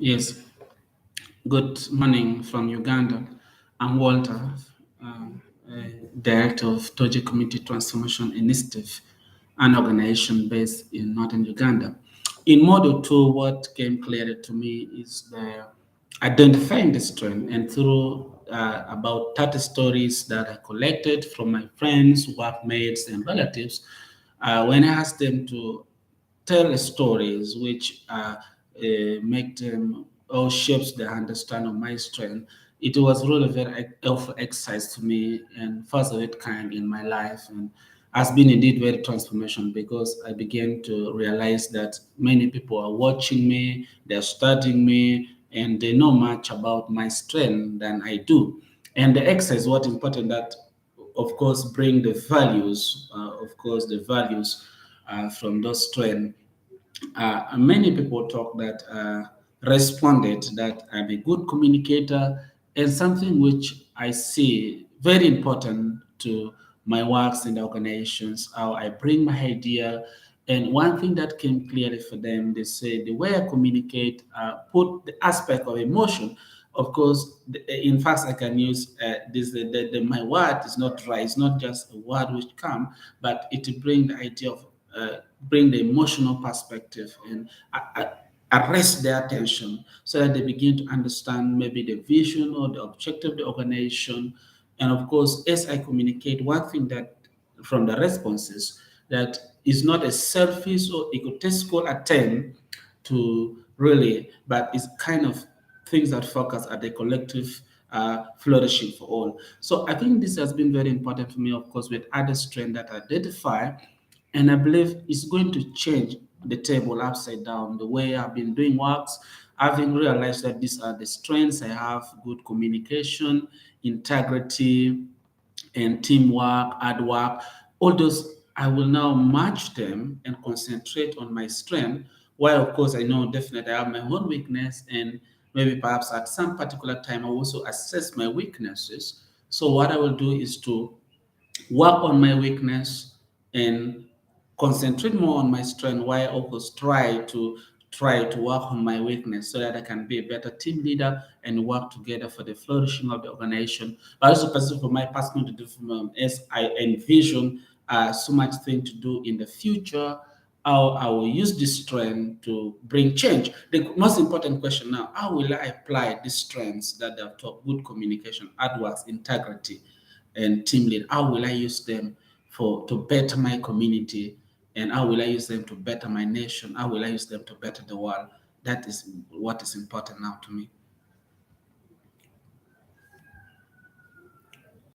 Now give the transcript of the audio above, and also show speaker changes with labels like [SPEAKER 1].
[SPEAKER 1] Yes, good morning from Uganda. I'm Walter, Director of Toji Community Transformation Initiative, an organization based in northern Uganda. In Model 2, what came clearly to me is the identifying the strength, and through about 30 stories that I collected from my friends, workmates, and relatives, when I asked them to tell stories which make them or shapes the understanding of my strength. It was really very of exercise to me and first of its kind in my life, and has been indeed very transformation because I began to realize that many people are watching me, they're studying me, and they know much about my strength than I do. And the exercise, what important that of course bring the values, of course the values from those strengths. Many people talk that responded that I'm a good communicator, and something which I see very important to my works in the organizations, how I bring my idea. And one thing that came clearly for them, they say the way I communicate, put the aspect of emotion. Of course, in fact, I can use this. My word is not right. It's not just a word which come, but it bring the idea of bring the emotional perspective and arrest their attention so that they begin to understand maybe the vision or the objective of the organization. And of course, as I communicate, one thing that from the responses that is not a selfish or egotistical attempt to really, but it's kind of things that focus at the collective flourishing for all. So I think this has been very important for me, of course, with other strengths that I identify, and I believe it's going to change the table upside down. The way I've been doing works, having realized that these are the strengths I have: good communication, integrity, and teamwork, hard work, all those, I will now match them and concentrate on my strength. While, of course, I know definitely I have my own weakness, and maybe perhaps at some particular time I also assess my weaknesses. So, what I will do is to work on my weakness and concentrate more on my strength while I always try to work on my weakness so that I can be a better team leader and work together for the flourishing of the organization. But also personally for my personal development, as I envision so much thing to do in the future, how I will use this strength to bring change. The most important question now: how will I apply these strengths that I've taught? Good communication, hard work, integrity, and team lead. How will I use them for to better my community, and how will I use them to better my nation? How will I use them to better the world? That is what is important now to me.